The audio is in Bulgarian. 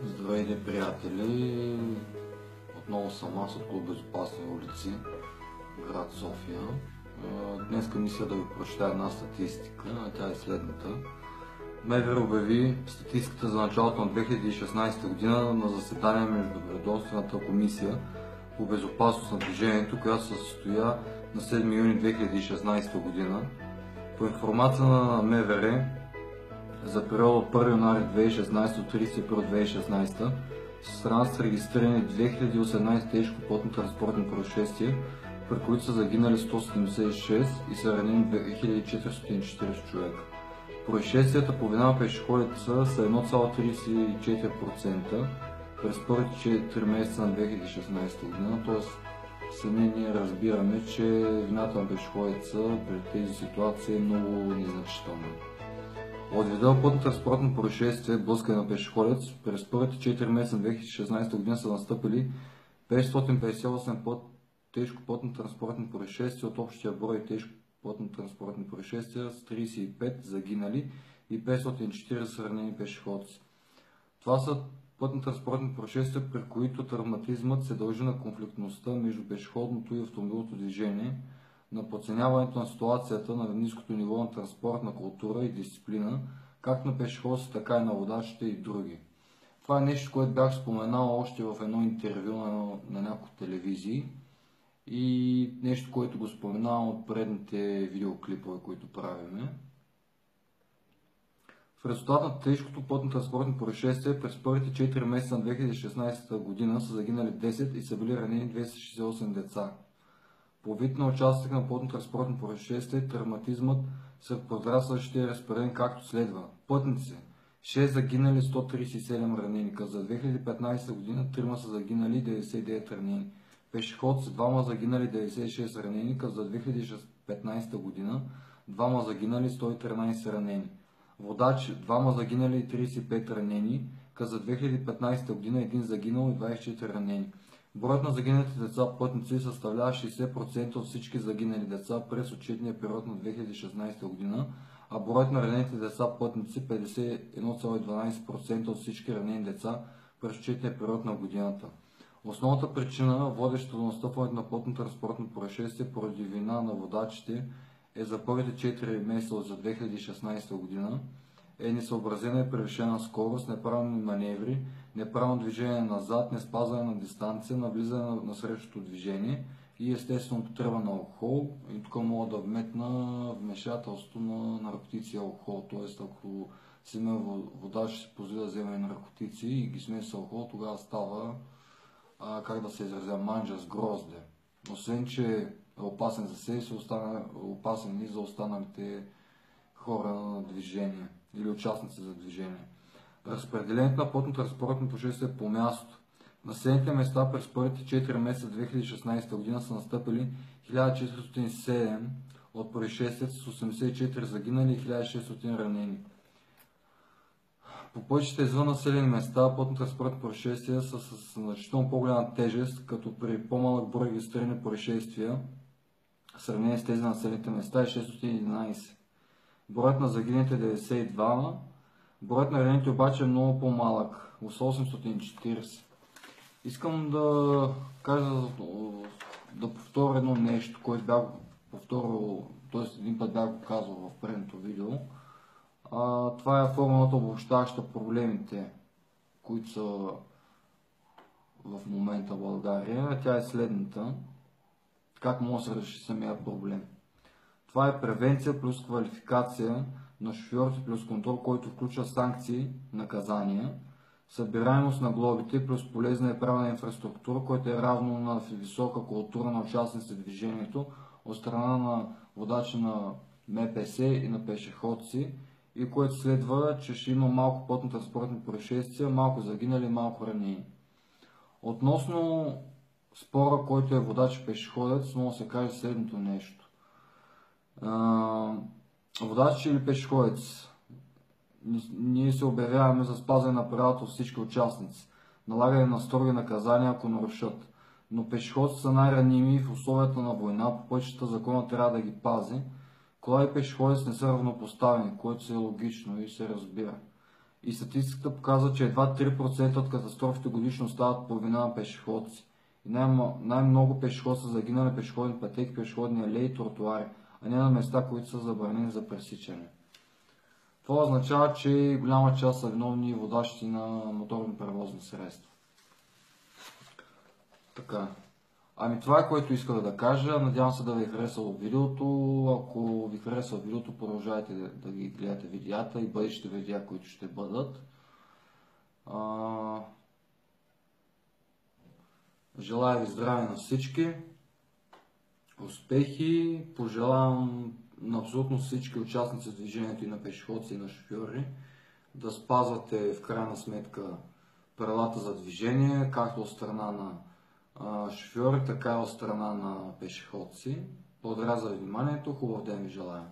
Здравейте, приятели! Отново съм аз от Клуб Безопасни улици, град София. Днес мисля да ви прочета една статистика, а тя е следната. МВР обяви статистиката за началото на 2016 година на заседание между Ведомствената комисия по безопасност на движението, която се състоя на 7 юни 2016 година. По информация на МВР, за периода от 1 януари 2016 до 30 април 2016 в страната са регистрирани 2018 тежкопътни транспортни происшествия, при които са загинали 176 и са ранени 2440 човека. Происшествията по вина на пешеходите са 1,34% през първите 4 месеца на 2016 година, т.е. сами ние разбираме, че вината на пешеходите при тези ситуации е много незначителна. От вида пътно-транспортно происшествие, блъскане на пешеходец, през първите 4 месеца на 2016 година са настъпили 558 тежко пътно-транспортни происшествия от общия брой тежко пътно-транспортни происшествия с 35 загинали и 540 ранени пешеходци. Това са пътно-транспортни происшествия, при които травматизмът се дължи на конфликтността между пешеходното и автомобилното движение, на подценяването на ситуацията на ниското ниво на транспортна култура и дисциплина, както на пешеходците, така и на водачите и други. Това е нещо, което бях споменал още в едно интервю на няколко телевизии и нещо, което го споменавам от предните видеоклипове, които правиме. В резултат на тежкото пътно-транспортно происшествие през първите 4 месеца на 2016 година са загинали 10 и са били ранени 268 деца. По вид на участък на пътно-транспортно происшествие, травматизмът сред подрастващите е разпределен както следва. Пътници 6 загинали, 137 ранени, като за 2015 година 3 са загинали, 99 ранени. Пешеходци 2 загинали, 96 ранени, като за 2015 година 2 загинали, 113 ранени. Водачи 2 загинали, 35 ранени, като за 2015 година 1 загинал и 24 ранени. Броят на загиналите деца пътници съставлява 60% от всички загинали деца през отчетния период на 2016 година, а броят на ранените деца пътници 51,12% от всички ранени деца през отчетния период на годината. Основната причина, водеща до настъпването на пътно-транспортно происшествие поради вина на водачите, е за първите 4 месеца за 2016 година, е несъобразена и превишена скорост, неправилни маневри, неправилно движение назад, неспазване на дистанция, навлизане на срещото движение и естествено употреба на алкохол. И тук мога да вметна вмешателство на наркотици и алкохол, т.е. ако си има водач си позволи да вземе наркотици и ги смеси с алкохол, тогава става, как да се изразя, манджа с грозде. Освен, че е опасен за себе си, опасен и за останалите хора на движение или участници за движение. Разпределението на пътно-транспортно происшествие по място. На населените места през първите 4 месеца 2016 година са настъпили 1407 от происшествията с 84 загинали и 1600 ранени. По пътищата извън населени места пътно-транспортни происшествия са с значително по-голяма тежест, като при по-малък брой регистрирани происшествия в сравнение с тези на населените места е 611. Броят на загиналите 92, броят на ранените обаче е много по-малък, 840. Искам да кажа, да повторя едно нещо, което бях повторил, т.е. един път бях го казал в предното видео. Това е формулата, обобщаваща проблемите, които са в момента в България. Тя е следната. Как може да се реши самия проблем? Това е превенция плюс квалификация на шофьорите плюс контрол, който включва санкции, наказания, събираемост на глобите плюс полезна и правна инфраструктура, което е равно на висока култура на участниците в движението от страна на водачи на МПС и на пешеходци, и което следва, че ще има малко пътно-транспортни происшествия, малко загинали, малко ранени. Относно спора, който е водач и пешеходец, може да се каже следното нещо. Водач или пешеходец, ние се обявяваме за спазване на правилата от всички участници, налагане на строги наказания, ако нарушат. Но пешеходците са най-раними в условията на война, по пътищата закона трябва да ги пази. Кола и пешеходец не са равнопоставени, което се е логично и се разбира. И статистиката показва, че едва 3% от катастрофите годишно стават по вина на пешеходци. И най-много пешеходи са загинали пешеходни пътеки, пешеходни алеи и тротуари, а не на места, които са забранени за пресичане. Това означава, че голяма част са виновни водачи на моторни превозни средства. Така. Ами това е, което исках да кажа. Надявам се да ви е харесало видеото. Ако ви харесва видеото, продължайте да ги гледате видеята и бъдещите видеа, които ще бъдат. Желая ви здраве на всички, успехи, пожелавам на абсолютно всички участници в движението и на пешеходци и на шофьори да спазвате в крайна сметка правилата за движение, както от страна на шофьори, така и от страна на пешеходци. Благодаря за вниманието, хубав ден ви желая!